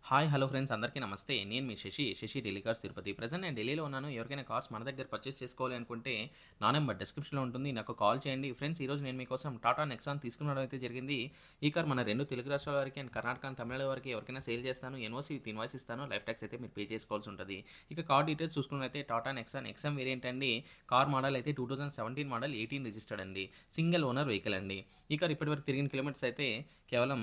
Hi hello friends అందరికీ నమస్తే. నేను మీ శశి ఢిల్లీ కార్స్ తిరుపతి. ప్రెజెంట్ నేను ఢిల్లీలో ఉన్నాను. ఎవరికైనా కార్స్ మన దగ్గర పర్చేస్ చేసుకోవాలి అనుకుంటే నా నెంబర్ డిస్క్రిప్షన్‌లో ఉంటుంది. నాకు కాల్ చేయండి. ఫ్రెండ్స్ ఈరోజు నేను మీకోసం టాటా నెక్సాన్ తీసుకురావడం అయితే జరిగింది. ఈ కార్ మన 2 తెలుగు రాష్ట్రాల వారికి అండ్ కర్ణాటక అండ్ తమిళనాడు వారికి ఎవరికైనా సేల్ చేస్తాను. ఎన్ఓసి విత్ ఇన్వాయిస్ ఇస్తాను. లైఫ్ ట్యాక్స్ అయితే మీరు పే చేసుకోవాల్సి ఉంటది. ఇక కార్ డీటెయిల్స్ చూసుకున్నట్లయితే టాటా నెక్సాన్ ఎక్స్ఎం వేరియంట్ అండి. కార్ మోడల్ అయితే 2017 మోడల్ 18 రిజిస్టర్డ్ అండి. సింగిల్ ఓనర్ వెహికల్ అండి. ఈ కార్ ఇప్పటివరకు తిరిగిన కిలోమీటర్స్ అయితే కేవలం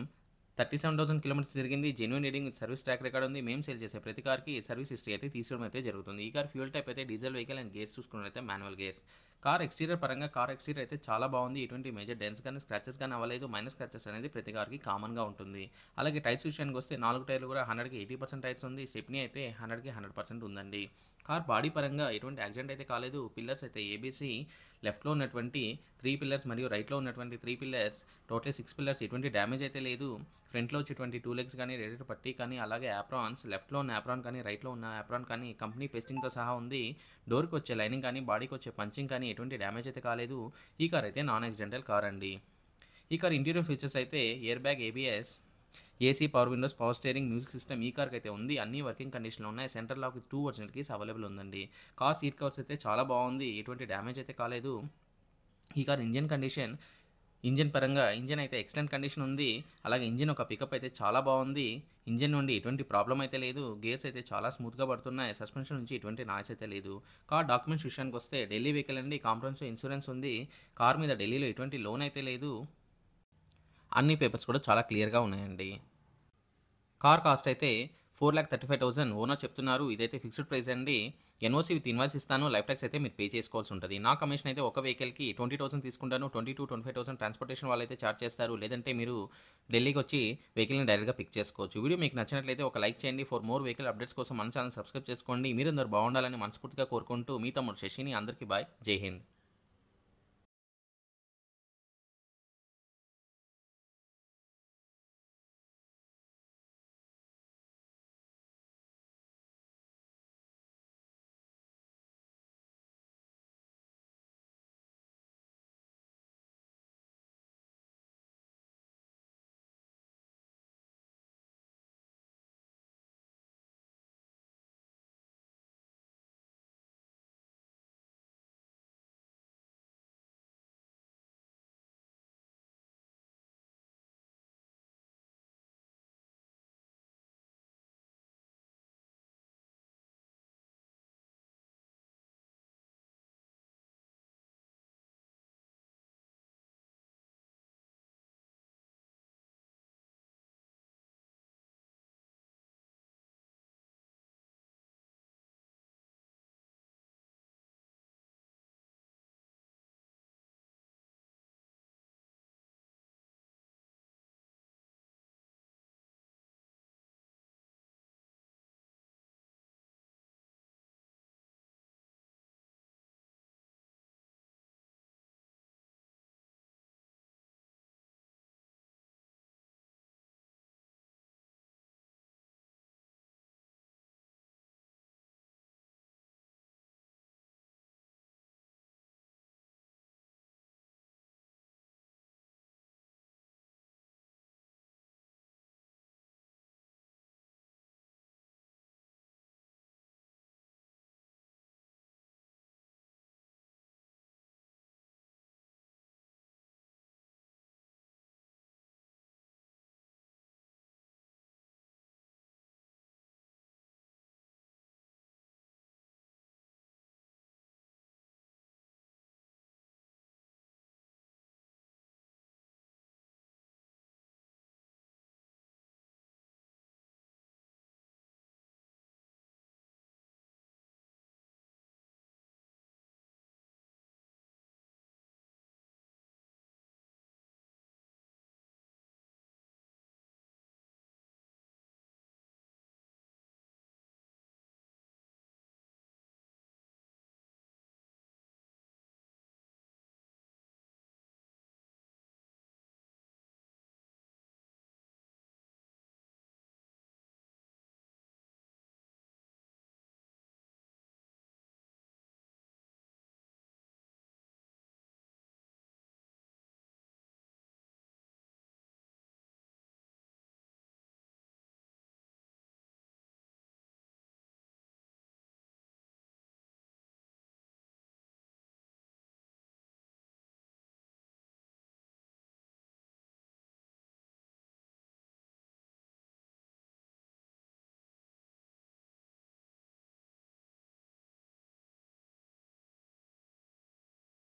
37,000 కిలోమీటర్స్ తిరిగింది. Genuine reading with service track record ఉంది. మేము సేల్ చేసే ప్రతి కార్‌కి సర్వీస్ హిస్టరీ అయితే తీసుకోవడం అయితే జరుగుతుంది. ఈ కార్ ఫ్యూయల్ టైప్ అయితే డీజిల్ వెహికల్ అండ్ గేర్స్ చూసుకున్నట్లయితే మాన్యువల్ గేర్స్. కార్ ఎక్స్‌టీరియర్ పరంగా కార్ ఎక్స్‌టీరియర్ అయితే చాలా బాగుంది. ఎటువంటి మేజర్ డెంట్స్ గాని, స్క్రాచెస్ గాని అవ్వలేదు. మైనర్ స్క్రాచెస్ అనేది ప్రతి కార్‌కి కామన్‌గా ఉంటుంది. అలాగే టైర్స్ విషయానికి వస్తే 4 టైర్లు కూడా 100కి 80% టైర్స్ ఉంది. స్టెప్నీ అయితే 100కి 100% ఉందండి. కార్ బాడీ పరంగా ఎటువంటి యాక్సిడెంట్ అయితే కాలేదు. పిల్లర్స్ అయితే ఏబీసీ లెఫ్ట్‌లో ఉన్నటువంటి 3 పిల్లర్స్ మరియు రైట్‌లో ఉన్నటువంటి 3 పిల్లర్స్ టోటల్లీ 6 పిల్లర్స్ ఎటువంటి డ్యామేజ్ అయితే లేదు. ఫ్రంట్‌లో వచ్చేటువంటి 2 లెగ్స్ కానీ, రేడియేటర్ పట్టీ కానీ, అలాగే యాప్రాన్స్ లెఫ్ట్‌లో ఉన్న యాప్రాన్ కానీ, రైట్‌లో ఉన్న యాప్రాన్ కానీ కంపెనీ పేస్టింగ్‌తో సహా ఉంది. డోర్‌కి వచ్చే లైనింగ్ కానీ, బాడీకి వచ్చే పంచింగ్ కానీ ఎటువంటి డ్యామేజ్ అయితే కాలేదు. ఈ కార్ అయితే నాన్ యాక్సిడెంటల్ కార్ అండి. ఈ కార్ ఇంటీరియర్ ఫీచర్స్ అయితే air bag, ABS, AC, power windows, power steering, music system ఈ కార్‌కి అయితే ఉంది. అన్నీ వర్కింగ్ కండిషన్‌లో ఉన్నాయి. Central lock 2 original keys available ఉందండి. కార్ సీట్ కవర్స్ అయితే చాలా బాగుంది. ఎటువంటి డ్యామేజ్ అయితే కాలేదు. ఈ కార్ ఇంజిన్ పరంగా ఇంజిన్ అయితే ఎక్సలెంట్ కండిషన్ ఉంది. అలాగే ఇంజిన్ ఒక పికప్ అయితే చాలా బాగుంది. ఇంజిన్ నుండి ఎటువంటి ప్రాబ్లమ్ అయితే లేదు. గేర్స్ అయితే చాలా స్మూత్‌గా పడుతున్నాయి. సస్పెన్షన్ నుంచి ఎటువంటి నాయిస్ అయితే లేదు. కార్ డాక్యుమెంట్స్ విషయానికి వస్తే ఢిల్లీ వెహికల్ అండి. కాంప్రహెన్సివ్ ఇన్సూరెన్స్ ఉంది. కార్ మీద ఢిల్లీలో ఎటువంటి లోన్ అయితే లేదు. అన్ని పేపర్స్ కూడా చాలా క్లియర్‌గా ఉన్నాయండి. కార్ కాస్ట్ అయితే 4,35,000 ఓనర్ చెప్తున్నారు. ఇదైతే ఫిక్స్డ్ ప్రైస్ అండి. ఎన్ఓసి విత్ ఇన్వాయిస్ ఇస్తాను. లైఫ్ ట్యాక్స్ అయితే మీరు పే చేసుకోవాల్సి ఉంటది. నా కమిషన్ అయితే ఒక వెహికల్‌కి 20,000 తీసుకుంటాను. 22,000-25,000 ట్రాన్స్‌పోర్టేషన్ వాళ్ళైతే చార్జ్ చేస్తారు. లేదంటే మీరు ఢిల్లీకొచ్చి వెహికల్‌ని డైరెక్ట్‌గా పిక్ చేసుకోవచ్చు. వీడియో మీకు నచ్చినట్లయితే ఒక లైక్ చేయండి. ఫర్ మోర్ వెహికల్ అప్డేట్స్ కోసం మన ఛానెల్ సబ్స్క్రైబ్ చేసుకోండి. మీరందరూ బాగుండాలని మనస్ఫూర్తిగా కోరుకుంటూ మీ తమ్ముడు శశిని అందరికీ బాయ్. జై హింద్.